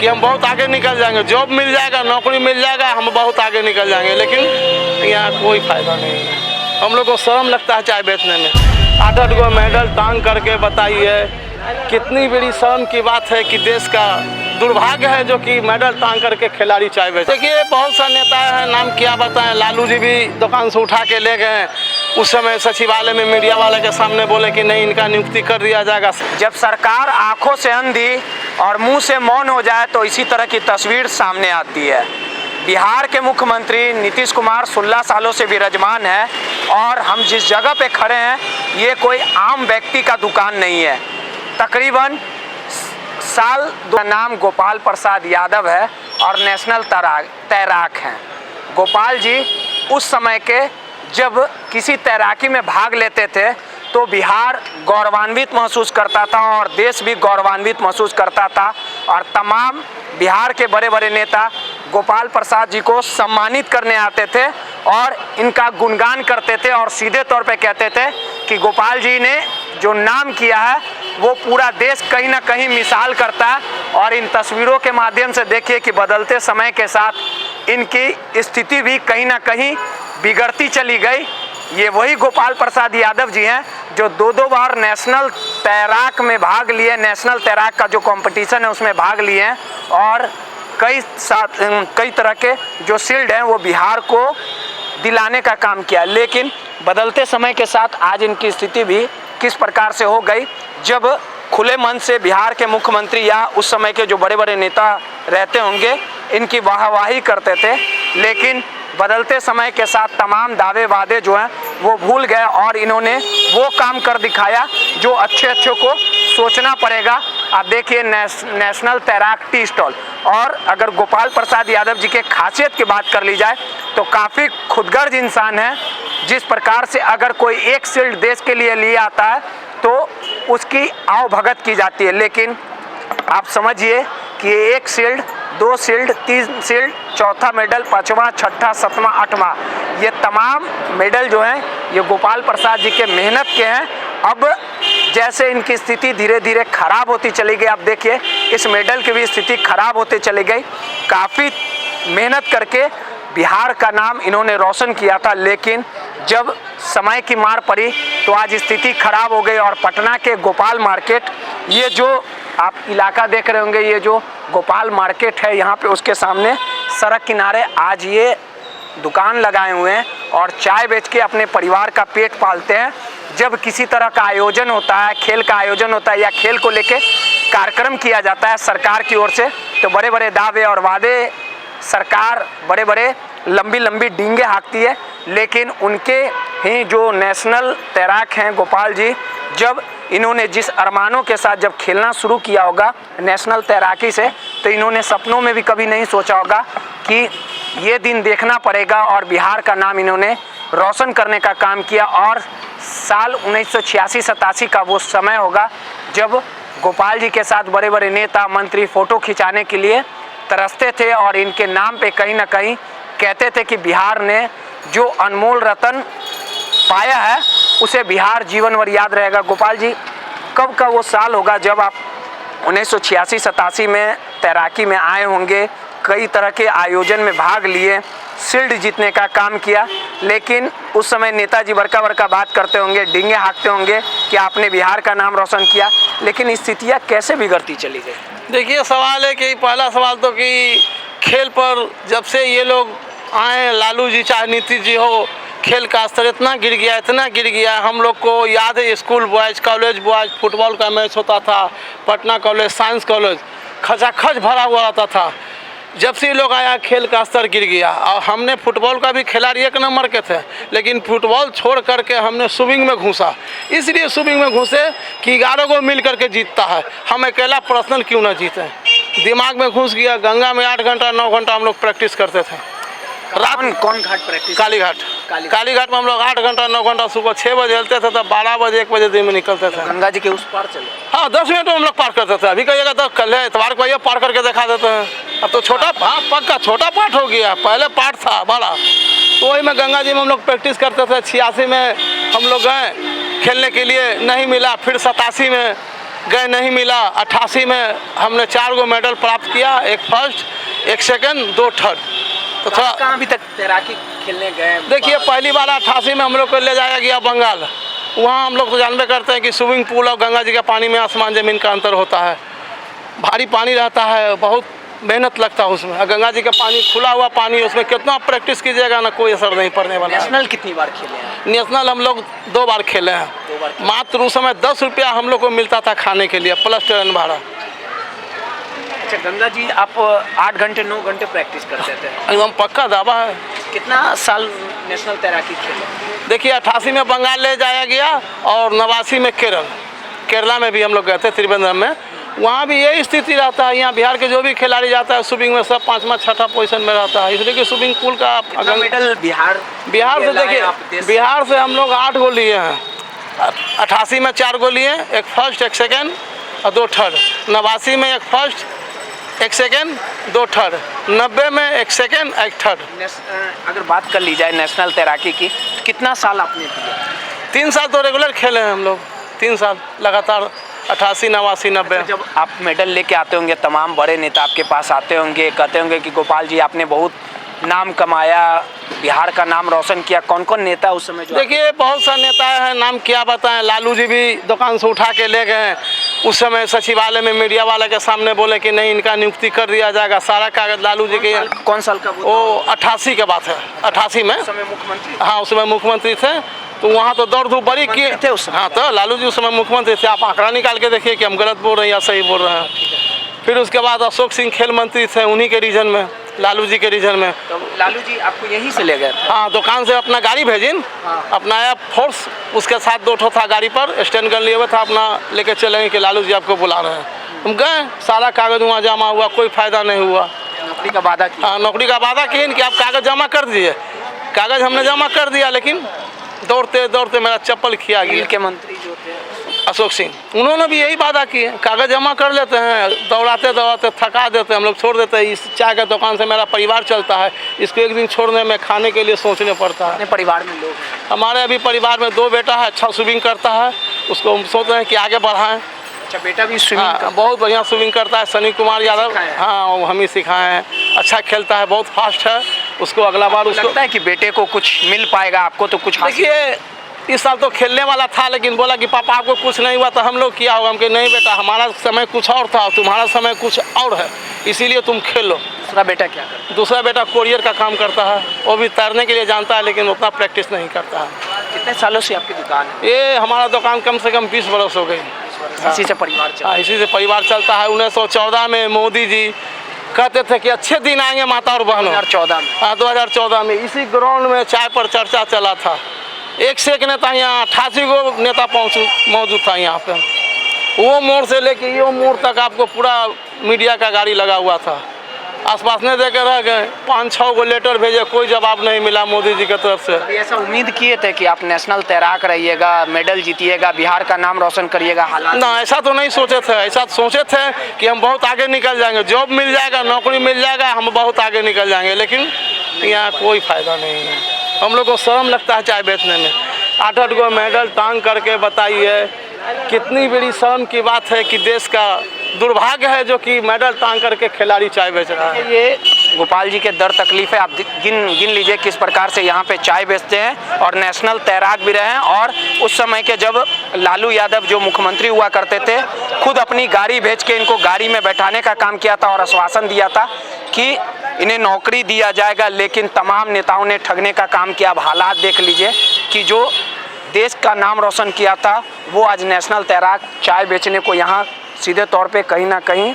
हम बहुत आगे निकल जाएंगे, जॉब मिल जाएगा, नौकरी मिल जाएगा, हम बहुत आगे निकल जाएंगे। लेकिन यहाँ कोई फायदा नहीं है। हम लोग को शर्म लगता है चाय बेचने में। 8-8 गो मेडल टांग करके बताइए, कितनी बड़ी शर्म की बात है कि देश का दुर्भाग्य है जो कि मेडल टांग करके खिलाड़ी चाय बेचते। देखिए बहुत सा नेता है, नाम क्या बताएं, लालू जी भी दुकान से उठा के ले गए। उस समय सचिवालय में मीडिया वाले के सामने बोले कि नहीं, इनका नियुक्ति कर दिया जाएगा। जब सरकार आंखों से अंधी और मुंह से मौन हो जाए तो इसी तरह की तस्वीर सामने आती है। बिहार के मुख्यमंत्री नीतीश कुमार 16 सालों से विराजमान है और हम जिस जगह पे खड़े हैं ये कोई आम व्यक्ति का दुकान नहीं है। तकरीबन साल नाम गोपाल प्रसाद यादव है और नेशनल तैराक हैं। गोपाल जी उस समय के जब किसी तैराकी में भाग लेते थे तो बिहार गौरवान्वित महसूस करता था और देश भी गौरवान्वित महसूस करता था और तमाम बिहार के बड़े बड़े नेता गोपाल प्रसाद जी को सम्मानित करने आते थे और इनका गुणगान करते थे और सीधे तौर पे कहते थे कि गोपाल जी ने जो नाम किया है वो पूरा देश कहीं ना कहीं मिसाल करता है। और इन तस्वीरों के माध्यम से देखिए कि बदलते समय के साथ इनकी स्थिति भी कहीं ना कहीं बिगड़ती चली गई। ये वही गोपाल प्रसाद यादव जी हैं जो 2 बार नेशनल तैराक में भाग लिए, नेशनल तैराक का जो कंपटीशन है उसमें भाग लिए हैं और कई तरह के जो शील्ड हैं वो बिहार को दिलाने का काम किया। लेकिन बदलते समय के साथ आज इनकी स्थिति भी किस प्रकार से हो गई, जब खुले मन से बिहार के मुख्यमंत्री या उस समय के जो बड़े बड़े नेता रहते होंगे इनकी वाहवाही करते थे, लेकिन बदलते समय के साथ तमाम दावे वादे जो हैं वो भूल गए और इन्होंने वो काम कर दिखाया जो अच्छे को सोचना पड़ेगा। आप देखिए नेशनल तैराक टी स्टॉल। और अगर गोपाल प्रसाद यादव जी के खासियत की बात कर ली जाए तो काफ़ी खुदगर्ज इंसान है। जिस प्रकार से अगर कोई एक शील्ड देश के लिए आता है तो उसकी आवभगत की जाती है, लेकिन आप समझिए कि एक शील्ड, 2 शील्ड, 3 शील्ड, चौथा मेडल, 5वां, 6ठा, 7वां, 8वां, ये तमाम मेडल जो हैं ये गोपाल प्रसाद जी के मेहनत के हैं। अब जैसे इनकी स्थिति धीरे धीरे खराब होती चली गई, आप देखिए इस मेडल की भी स्थिति खराब होती चली गई। काफ़ी मेहनत करके बिहार का नाम इन्होंने रोशन किया था, लेकिन जब समय की मार पड़ी तो आज स्थिति खराब हो गई। और पटना के गोपाल मार्केट, ये जो आप इलाका देख रहे होंगे, ये जो गोपाल मार्केट है यहाँ पे उसके सामने सड़क किनारे आज ये दुकान लगाए हुए हैं और चाय बेच के अपने परिवार का पेट पालते हैं। जब किसी तरह का आयोजन होता है, खेल का आयोजन होता है या खेल को लेके कार्यक्रम किया जाता है सरकार की ओर से, तो बड़े बड़े दावे और वादे सरकार बड़े बड़े लंबी डींगे हाँकती है, लेकिन उनके ही जो नेशनल तैराक हैं गोपाल जी, जब इन्होंने जिस अरमानों के साथ जब खेलना शुरू किया होगा नेशनल तैराकी से, तो इन्होंने सपनों में भी कभी नहीं सोचा होगा कि ये दिन देखना पड़ेगा और बिहार का नाम इन्होंने रोशन करने का काम किया। और साल 1986-87 का वो समय होगा जब गोपाल जी के साथ बड़े बड़े नेता मंत्री फ़ोटो खिंचाने के लिए तरसते थे और इनके नाम पे कहीं ना कहीं कहते थे कि बिहार ने जो अनमोल रतन पाया है उसे बिहार जीवन भर याद रहेगा। गोपाल जी, कब का वो साल होगा जब आप 1986-87 में तैराकी में आए होंगे, कई तरह के आयोजन में भाग लिए, शील्ड जीतने का काम किया, लेकिन उस समय नेताजी बड़का बात करते होंगे, डींगे हाँकते होंगे कि आपने बिहार का नाम रोशन किया, लेकिन स्थितियाँ कैसे बिगड़ती चली गई? देखिए सवाल है कि पहला सवाल तो कि खेल पर जब से ये लोग आए, लालू जी चाहे नीतीश जी हो, खेल का स्तर इतना गिर गया। हम लोग को याद है school boys, college boys, football का मैच होता था, पटना कॉलेज, साइंस कॉलेज खचाखच भरा हुआ रहता था। जब से ये लोग आया खेल का स्तर गिर गया। और हमने फुटबॉल का भी खिलाड़ी 1 नंबर के थे, लेकिन फुटबॉल छोड़ करके हमने स्विमिंग में घुसा। इसलिए स्विमिंग में घुसे कि 11 को मिल करके जीतता है, हम अकेला पर्सनल क्यों ना जीतें। दिमाग में घुस गया। गंगा में 8 घंटा 9 घंटा हम लोग प्रैक्टिस करते थे। रात में कौन घाट प्रैक्टिस? काली घाट में हम लोग 8 घंटा 9 घंटा, सुबह 6 बजे चलते थे, तब 12 बजे 1 बजे दिन में निकलते थे। गंगा जी के उस पार चले? हाँ, 10 मिनट में हम लोग पार करते थे। अभी कहिएगा तो कल है इतवार को, ये पार करके दिखा देते हैं। अब तो छोटा पक्का छोटा पार्ट हो गया, पहले पार्ट था बड़ा। तो वही में गंगा जी में हम लोग प्रैक्टिस करते थे। 86 में हम लोग गए खेलने के लिए, नहीं मिला। फिर 87 में गए नहीं मिला। 88 में हमने 4 गो मेडल प्राप्त किया, एक फर्स्ट, एक सेकंड, 2 थर्ड। तो थोड़ा कहाँ अभी तक तैराकी खेलने गए? देखिए, पहली बार 88 में हम लोग को ले जाया गया बंगाल। वहाँ हम लोग तो जानबे करते हैं कि स्विमिंग पूल और गंगा जी के पानी में आसमान ज़मीन का अंतर होता है। भारी पानी रहता है, बहुत मेहनत लगता है उसमें। गंगा जी का पानी, खुला हुआ पानी, उसमें कितना प्रैक्टिस कीजिएगा ना, कोई असर नहीं पड़ने वाला है। नेशनल कितनी बार खेले हैं? नेशनल हम लोग 2 बार खेले हैं। 2 बार। मात्र उस समय 10 रुपया हम लोग को मिलता था खाने के लिए, प्लस ट्रेन भाड़ा। अच्छा गंगा जी, आप 8 घंटे 9 घंटे प्रैक्टिस करते थे? एकदम पक्का दावा है। कितना साल नेशनल तैराकी खेले? देखिए, 88 में बंगाल ले जाया गया और 89 में केरला में भी हम लोग गए थे, त्रिवेंद्रम में। वहाँ भी यही स्थिति रहता है। यहाँ बिहार के जो भी खिलाड़ी जाता है स्विमिंग में, सब 5वां 6ठा पोजीशन में रहता है। इसलिए कि स्विमिंग पूल का कितना मेडल बिहार से देखिए, बिहार से हम लोग 8 गो लिए हैं। 88 में 4 गो लिए, एक फर्स्ट, एक सेकेंड और 2 थर्ड। 89 में एक फर्स्ट, एक सेकेंड, 2 थर्ड। 90 में एक सेकेंड, एक थर्ड। अगर बात कर ली जाए नेशनल तैराकी की, कितना साल आपने दिया? 3 साल तो रेगुलर खेले हैं हम लोग, 3 साल लगातार, 88, 89, 90। जब आप मेडल लेके आते होंगे, तमाम बड़े नेता आपके पास आते होंगे, कहते होंगे कि गोपाल जी आपने बहुत नाम कमाया, बिहार का नाम रोशन किया। कौन कौन नेता उस समय? देखिए, बहुत सारे नेता हैं, नाम क्या बताएं। लालू जी भी दुकान से उठा के ले गए। उस समय सचिवालय में मीडिया वाले के सामने बोले कि नहीं, इनका नियुक्ति कर दिया जाएगा। सारा कागज लालू जी के। कौन साल का? वो 88 की बात है। 88 में मुख्यमंत्री? हाँ, उस समय मुख्यमंत्री थे। तो वहाँ तो दौड़ धूप बड़ी किए थे उस समय। हाँ, तो लालू जी उस समय मुख्यमंत्री थे। आप आंकड़ा निकाल के देखिए कि हम गलत बोल रहे हैं या सही बोल रहे हैं। फिर उसके बाद अशोक सिंह खेल मंत्री थे, उन्हीं के रीजन में, लालू जी के रीजन में। तो लालू जी आपको यहीं से ले गए थे? हाँ, दुकान से अपना गाड़ी भेजिन। अपना आया फोर्स, उसके साथ 2 ठो था गाड़ी पर, स्टैंड गन लिए हुए था अपना, लेके चलेंगे कि लालू जी आपको बुला रहे हैं। हम गए, सारा कागज वहाँ जमा हुआ, कोई फायदा नहीं हुआ। नौकरी का वादा किया? हाँ, नौकरी का वादा किए कि आप कागज जमा कर दीजिए। कागज हमने जमा कर दिया, लेकिन दौड़ते दौड़ते मेरा चप्पल खिया गया। के मंत्री जो थे अशोक सिंह, उन्होंने भी यही वादा किए, कागज जमा कर लेते हैं, दौड़ाते दौड़ाते थका देते हैं, हम लोग छोड़ देते हैं। इस चाय के दुकान से मेरा परिवार चलता है, इसको एक दिन छोड़ने में खाने के लिए सोचने पड़ता है। अपने परिवार में लोग? हमारे अभी परिवार में 2 बेटा है, अच्छा स्विमिंग करता है, उसको हम सोच रहे हैं कि आगे बढ़ाएं। अच्छा, बेटा भी स्विमिंग? हाँ, बहुत बढ़िया स्विमिंग करता है, सनी कुमार यादव। हाँ, वो हम ही सिखाए हैं। अच्छा खेलता है, बहुत फास्ट है। उसको अगला बार उसको लगता है कि बेटे को कुछ मिल पाएगा, आपको तो कुछ हासिल? देखिए, इस साल तो खेलने वाला था, लेकिन बोला कि पापा आपको कुछ नहीं हुआ तो हम लोग किया होगा। हम कहे नहीं बेटा, हमारा समय कुछ और था, तुम्हारा समय कुछ और है, इसीलिए तुम खेलो। दूसरा बेटा क्या करता है? दूसरा बेटा कोरियर का काम करता है, वो भी तैरने के लिए जानता है, लेकिन उतना प्रैक्टिस नहीं करता है। कितने सालों से आपकी दुकान है? ये हमारा दुकान कम से कम 20 बरस हो गई। इसी से परिवार चलता है? इसी से परिवार चलता है। 1914 में मोदी जी कहते थे कि अच्छे दिन आएंगे माता और बहनों। 2014 में? हाँ, 2014 में इसी ग्राउंड में चाय पर चर्चा चला था। एक से एक नेता यहाँ, 88 गो नेता मौजूद था यहाँ पे। वो मोड़ से लेके ये मोड़ तक आपको पूरा मीडिया का गाड़ी लगा हुआ था। आसपास ने देकर रह गए, 5-6 गो लेटर भेजे, कोई जवाब नहीं मिला मोदी जी की तरफ से। अभी ऐसा उम्मीद किए थे कि आप नेशनल तैराक रहिएगा, मेडल जीतिएगा, बिहार का नाम रोशन करिएगा? हालात ना, ऐसा तो नहीं सोचे थे। ऐसा सोचे थे कि हम बहुत आगे निकल जाएंगे, जॉब मिल जाएगा, नौकरी मिल जाएगा, हम बहुत आगे निकल जाएंगे, लेकिन यहाँ कोई फायदा नहीं है। हम लोग को शर्म लगता है चाय बेचने में। 8-8 गो मेडल टांग करके बताइए, कितनी बड़ी शर्म की बात है कि देश का दुर्भाग्य है जो कि मेडल टांग करके खिलाड़ी चाय बेच रहा है। ये गोपाल जी के दर तकलीफ है। आप गिन लीजिए किस प्रकार से यहाँ पे चाय बेचते हैं और नेशनल तैराक भी रहे हैं। और उस समय के जब लालू यादव जो मुख्यमंत्री हुआ करते थे, खुद अपनी गाड़ी भेज के इनको गाड़ी में बैठाने का काम किया था और आश्वासन दिया था कि इन्हें नौकरी दिया जाएगा, लेकिन तमाम नेताओं ने ठगने का काम किया। अब हालात देख लीजिए कि जो देश का नाम रोशन किया था वो आज नेशनल तैराक चाय बेचने को यहाँ सीधे तौर पे कहीं ना कहीं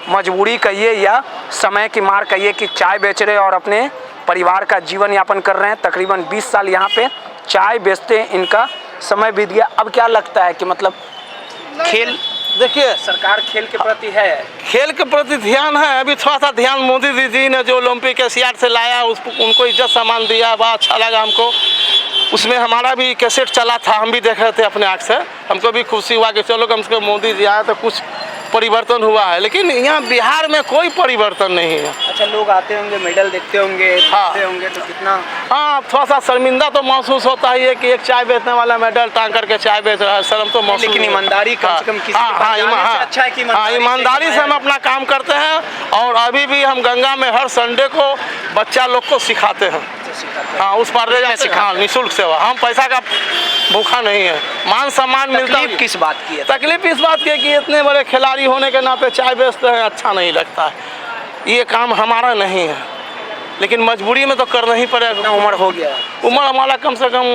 मजबूरी कहिए या समय की मार कहिए कि चाय बेच रहे और अपने परिवार का जीवन यापन कर रहे हैं। तकरीबन 20 साल यहाँ पे चाय बेचते हैं, इनका समय बीत गया। अब क्या लगता है कि मतलब खेल, देखिए, सरकार खेल के प्रति है, खेल के प्रति ध्यान है। अभी थोड़ा सा ध्यान मोदी जी ने जो ओलंपिक एशियाड से लाया, उनको इज्जत सम्मान दिया, बड़ा अच्छा लगा हमको। उसमें हमारा भी कैसेट चला था, हम भी देख रहे थे अपने आँख से। हमको भी खुशी हुआ कि चलो कम से कम मोदी जी आए तो कुछ परिवर्तन हुआ है, लेकिन यहाँ बिहार में कोई परिवर्तन नहीं है। अच्छा, लोग आते होंगे, मेडल देखते होंगे, हाँ। देखते होंगे तो कितना हाँ, थोड़ा सा शर्मिंदा तो महसूस होता ही है कि एक चाय बेचने वाला मेडल टांग करके चाय बेच रहा है, शर्म तो महसूस। लेकिन ईमानदारी कम से कम किसी के पास जाने से अच्छा है कि ईमानदारी से हम अपना काम करते हैं। और अभी भी हम गंगा में हर संडे को बच्चा लोग को सिखाते हैं। हाँ, उस पर ले जाते हैं। हाँ, निःशुल्क सेवा, हम पैसा का भूखा नहीं है, मान सम्मान मिलता है। तकलीफ किस बात की है? तकलीफ इस बात की है कि इतने बड़े खिलाड़ी होने के नाते चाय बेचते हैं, अच्छा नहीं लगता है। ये काम हमारा नहीं है, लेकिन मजबूरी में तो करना ही पड़ेगा। कितना उम्र हो गया? उम्र हमारा कम से कम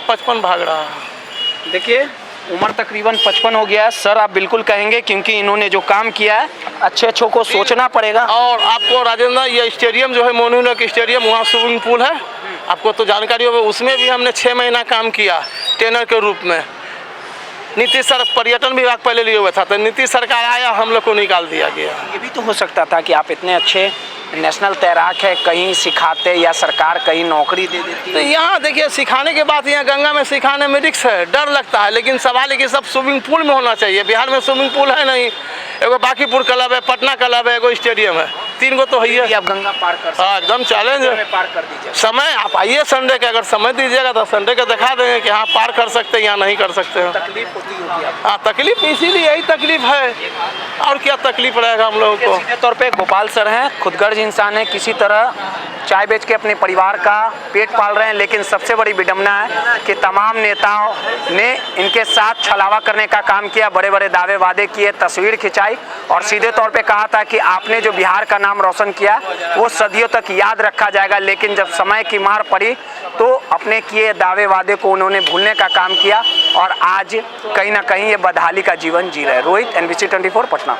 55 भाग रहा है। देखिए, उम्र तकरीबन 55 हो गया है। सर, आप बिल्कुल कहेंगे क्योंकि इन्होंने जो काम किया है अच्छों को सोचना पड़ेगा। और आपको राजेंद्र, ये स्टेडियम जो है मोनूलक स्टेडियम, वहाँ स्विमिंग पूल है, आपको तो जानकारी होगी। उसमें भी हमने 6 महीना काम किया ट्रेनर के रूप में। नीतीश सर पर्यटन विभाग पहले लिए हुए था, तो नीतीश सरकार आया, हम लोग को निकाल दिया गया। ये भी तो हो सकता था कि आप इतने अच्छे नेशनल तैराक है, कहीं सिखाते या सरकार कहीं नौकरी दे देती। तो यहाँ देखिए, सिखाने के बाद यहाँ गंगा में सिखाने में रिस्क है, डर लगता है, लेकिन सवाल है कि सब स्विमिंग पूल में होना चाहिए। बिहार में स्विमिंग पूल है नहीं, एगो बाकीपुर क्लब है, पटना क्लब है, एगो स्टेडियम है, 3 गो तो है ही। आप गंगा पार कर सकते हैं। हाँ, एकदम चैलेंज है, पार कर दीजिए। समय आप आइए संडे के, अगर समय दीजिएगा तो संडे के दिखा देंगे कि हाँ पार कर सकते हैं या नहीं कर सकते हैं। तकलीफ होती होगी आपको? हाँ, तकलीफ इसीलिए यही तकलीफ है, और क्या तकलीफ रहेगा हम लोगों को। सीधे तौर पे गोपाल सर हैं, खुदगर्ज इंसान है, किसी तरह चाय बेच के अपने परिवार का पेट पाल रहे हैं। लेकिन सबसे बड़ी विडंबना है कि तमाम नेताओं ने इनके साथ छलावा करने का काम किया, बड़े बड़े दावे वादे किए, तस्वीर खिंचाई और सीधे तौर पे कहा था कि आपने जो बिहार का नाम रोशन किया वो सदियों तक याद रखा जाएगा। लेकिन जब समय की मार पड़ी तो अपने किए दावे वादे को उन्होंने भूलने का काम किया और आज कहीं ना कहीं ये बदहाली का जीवन जी रहे। रोहित, NBC 24, पटना।